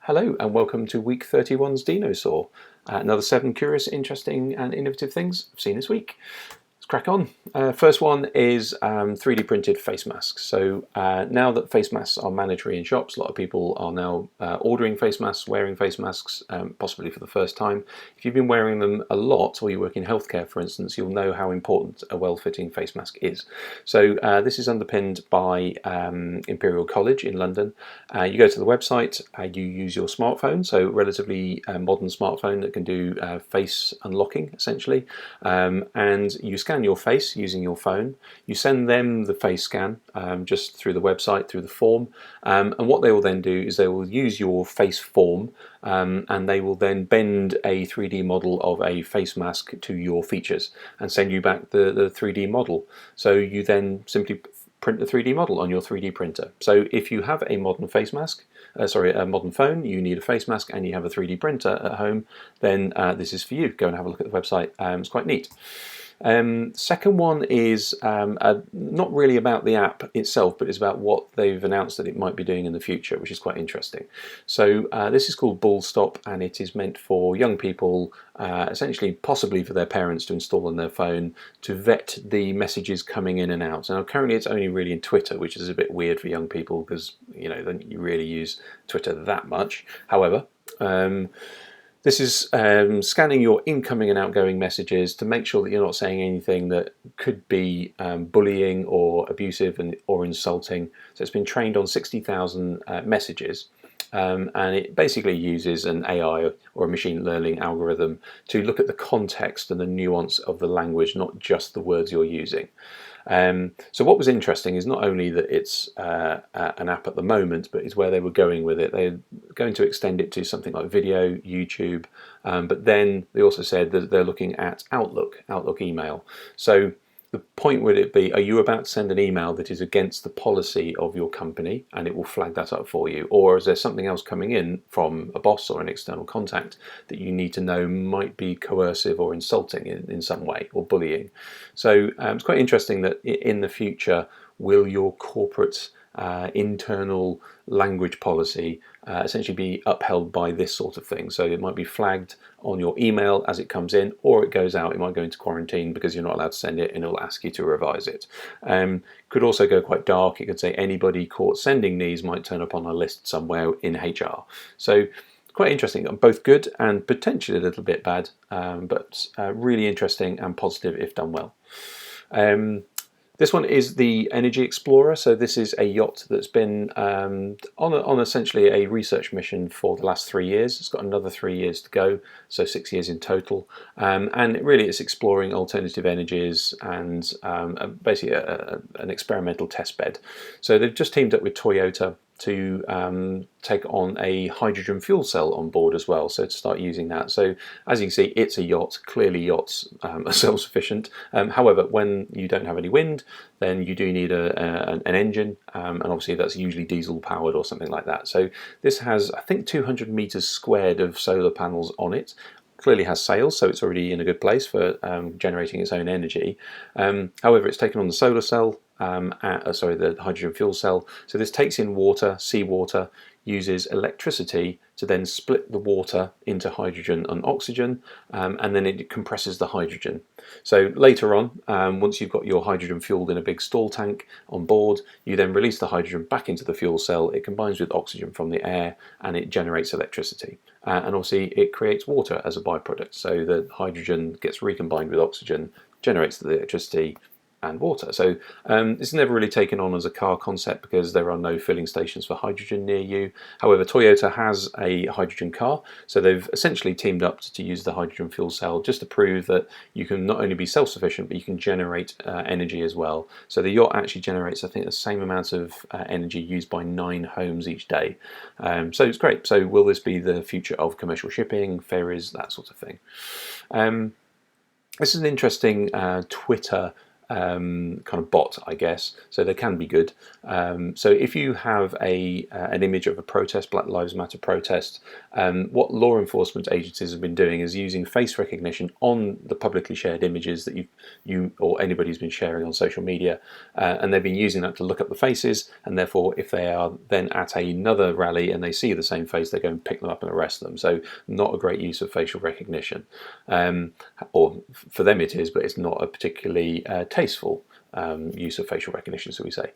Hello and welcome to week 31's Dinosaur. Another 7 curious, interesting and innovative things I've seen this week. Let's crack on. First one is 3D printed face masks. So now that face masks are mandatory in shops, a lot of people are now ordering face masks, wearing face masks, possibly for the first time. If you've been wearing them a lot, or you work in healthcare for instance, you'll know how important a well-fitting face mask is. So this is underpinned by Imperial College in London. You go to the website, you use your smartphone, so relatively modern smartphone that can do face unlocking essentially, and you scan your face using your phone. You send them the face scan just through the website, through the form, and what they will then do is they will use your face form and they will then bend a 3D model of a face mask to your features and send you back the 3D model. So you then simply print the 3D model on your 3D printer. So if you have a modern face mask, a modern phone, you need a face mask and you have a 3D printer at home, then this is for you. Go and have a look at the website. It's quite neat. Second one is not really about the app itself, but it's about what they've announced that it might be doing in the future, which is quite interesting. So this is called BullStop, and it is meant for young people, essentially possibly for their parents to install on their phone to vet the messages coming in and out. Now currently it's only really in Twitter, which is a bit weird for young people because you don't you really use Twitter that much. However, this is scanning your incoming and outgoing messages to make sure that you're not saying anything that could be bullying or abusive or insulting. So it's been trained on 60,000 messages, and it basically uses an AI or a machine learning algorithm to look at the context and the nuance of the language, not just the words you're using. So what was interesting is not only that it's an app at the moment, but it's where they were going with it. They're going to extend it to something like video, YouTube, but then they also said that they're looking at Outlook email. So the point would it be, are you about to send an email that is against the policy of your company and it will flag that up for you? Or is there something else coming in from a boss or an external contact that you need to know might be coercive or insulting in some way or bullying? So it's quite interesting that in the future, will your corporate internal language policy essentially be upheld by this sort of thing. So it might be flagged on your email as it comes in, or it goes out, it might go into quarantine because you're not allowed to send it and it'll ask you to revise it. Could also go quite dark. It could say anybody caught sending these might turn up on a list somewhere in HR. So quite interesting, both good and potentially a little bit bad, but really interesting and positive if done well. This one is the Energy Explorer. So this is a yacht that's been on essentially a research mission for the last 3 years. It's got another 3 years to go, so 6 years in total. And really it's exploring alternative energies and basically an experimental test bed. So they've just teamed up with Toyota to take on a hydrogen fuel cell on board as well, so to start using that. So as you can see, it's a yacht. Clearly yachts are self-sufficient. However, when you don't have any wind, then you do need an engine, and obviously that's usually diesel powered or something like that. So this has, I think, 200 meters squared of solar panels on it. Clearly has sails, so it's already in a good place for generating its own energy. However, it's taken on the solar cell, the hydrogen fuel cell. So this takes in water, seawater, uses electricity to then split the water into hydrogen and oxygen, and then it compresses the hydrogen. So later on, once you've got your hydrogen fueled in a big stall tank on board, you then release the hydrogen back into the fuel cell. It combines with oxygen from the air and it generates electricity. And obviously it creates water as a byproduct. So the hydrogen gets recombined with oxygen, generates the electricity and water. So it's never really taken on as a car concept because there are no filling stations for hydrogen near you. However, Toyota has a hydrogen car, so they've essentially teamed up to use the hydrogen fuel cell just to prove that you can not only be self-sufficient, but you can generate energy as well. So the yacht actually generates, I think, the same amount of energy used by 9 homes each day. So it's great. So will this be the future of commercial shipping, ferries, that sort of thing? This is an interesting Twitter kind of bot, I guess. So they can be good. So if you have an image of a protest, Black Lives Matter protest, what law enforcement agencies have been doing is using face recognition on the publicly shared images that you or anybody's been sharing on social media, and they've been using that to look up the faces, and therefore if they are then at another rally and they see the same face, they go and pick them up and arrest them. So not a great use of facial recognition, or for them it is, but it's not a particularly tasteful use of facial recognition, so we say.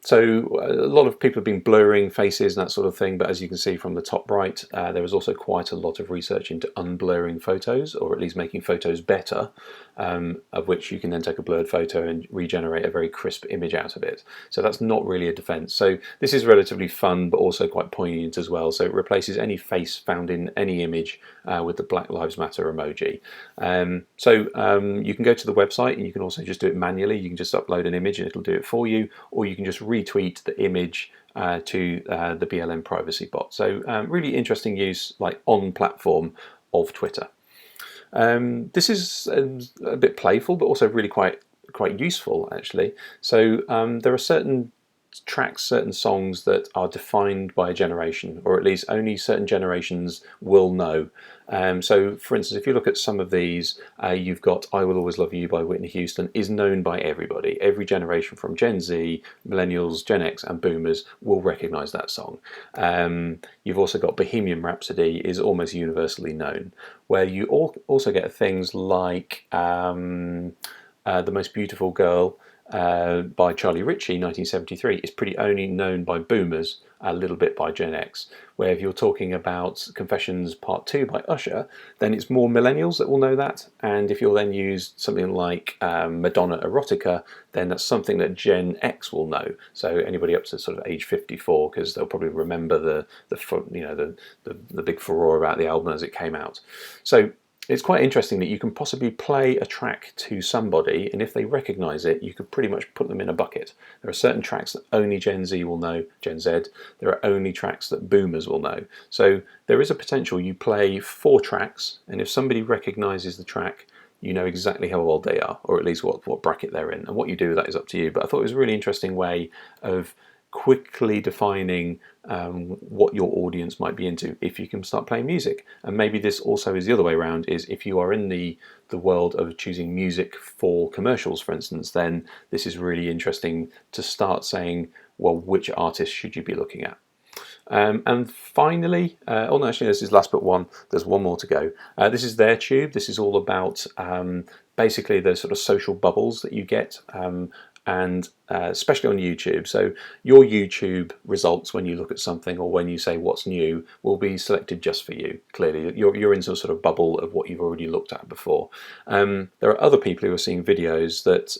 So a lot of people have been blurring faces and that sort of thing, but as you can see from the top right, there is also quite a lot of research into unblurring photos, or at least making photos better, of which you can then take a blurred photo and regenerate a very crisp image out of it. So that's not really a defense. So this is relatively fun, but also quite poignant as well. So it replaces any face found in any image with the Black Lives Matter emoji. You can go to the website and you can also just do it manually. You can just upload an image and it'll do it for you, or you can just retweet the image to the BLM privacy bot. So really interesting use, like on platform, of Twitter. This is a bit playful, but also really quite useful actually. So there are certain tracks, certain songs that are defined by a generation, or at least only certain generations will know. So for instance, if you look at some of these, you've got I Will Always Love You by Whitney Houston is known by everybody. Every generation from Gen Z, Millennials, Gen X and Boomers will recognise that song. You've also got Bohemian Rhapsody is almost universally known, where you also get things like The Most Beautiful Girl by Charlie Ritchie, 1973, is pretty only known by Boomers, a little bit by Gen X. Where if you're talking about Confessions Part 2 by Usher, then it's more millennials that will know that. And if you'll then use something like Madonna Erotica, then that's something that Gen X will know. So anybody up to sort of age 54, because they'll probably remember the big furore about the album as it came out. So it's quite interesting that you can possibly play a track to somebody, and if they recognise it, you could pretty much put them in a bucket. There are certain tracks that only Gen Z will know, Gen Z. There are only tracks that Boomers will know. So there is a potential you play 4 tracks, and if somebody recognises the track, you know exactly how old they are, or at least what bracket they're in. And what you do with that is up to you. But I thought it was a really interesting way of quickly defining what your audience might be into if you can start playing music. And maybe this also is the other way around, is if you are in the world of choosing music for commercials, for instance, then this is really interesting to start saying, well, which artist should you be looking at? And finally, oh no, actually this is last but one, there's one more to go. This is TheirTube. This is all about basically the sort of social bubbles that you get, and especially on YouTube. So your YouTube results when you look at something, or when you say what's new, will be selected just for you. Clearly you're in some sort of bubble of what you've already looked at before. There are other people who are seeing videos that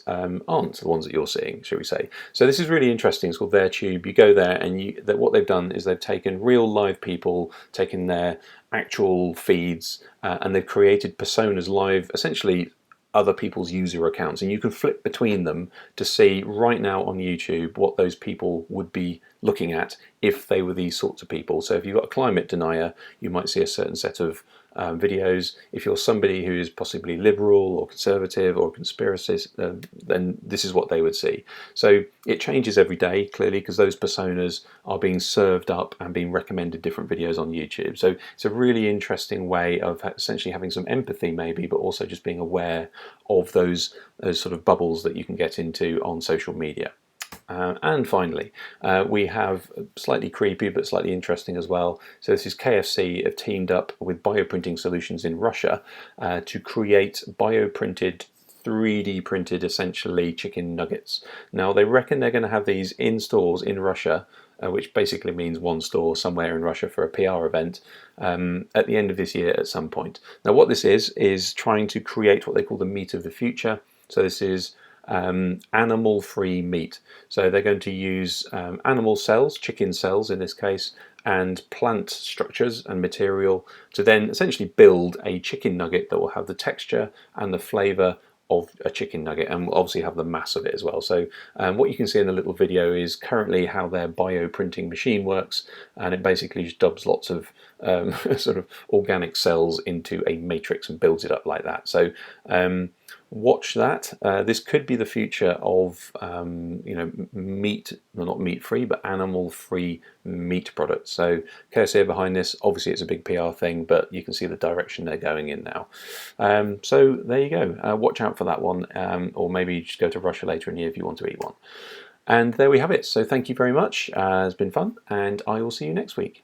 aren't the ones that you're seeing, shall we say. So this is really interesting. It's called TheirTube. You go there and what they've done is they've taken real live people, taken their actual feeds, and they've created personas live, essentially other people's user accounts, and you can flip between them to see right now on YouTube what those people would be looking at if they were these sorts of people. So if you've got a climate denier, you might see a certain set of videos. If you're somebody who is possibly liberal or conservative or conspiracist, then this is what they would see. So it changes every day, clearly, because those personas are being served up and being recommended different videos on YouTube. So it's a really interesting way of essentially having some empathy maybe, but also just being aware of those sort of bubbles that you can get into on social media. And finally, we have slightly creepy but slightly interesting as well. So this is KFC have teamed up with bioprinting solutions in Russia to create bioprinted 3D printed essentially chicken nuggets. Now they reckon they're going to have these in stores in Russia, which basically means one store somewhere in Russia for a PR event at the end of this year at some point. Now what this is trying to create what they call the meat of the future. So this is animal-free meat. So they're going to use animal cells, chicken cells in this case, and plant structures and material to then essentially build a chicken nugget that will have the texture and the flavour of a chicken nugget, and will obviously have the mass of it as well. So what you can see in the little video is currently how their bioprinting machine works, and it basically just dubs lots of sort of organic cells into a matrix and builds it up like that. So watch that. This could be the future of meat, well, not meat-free, but animal-free meat products. So KSA behind this. Obviously, it's a big PR thing, but you can see the direction they're going in now. So there you go. Watch out for that one, or maybe just go to Russia later in the year if you want to eat one. And there we have it. So thank you very much. It's been fun, and I will see you next week.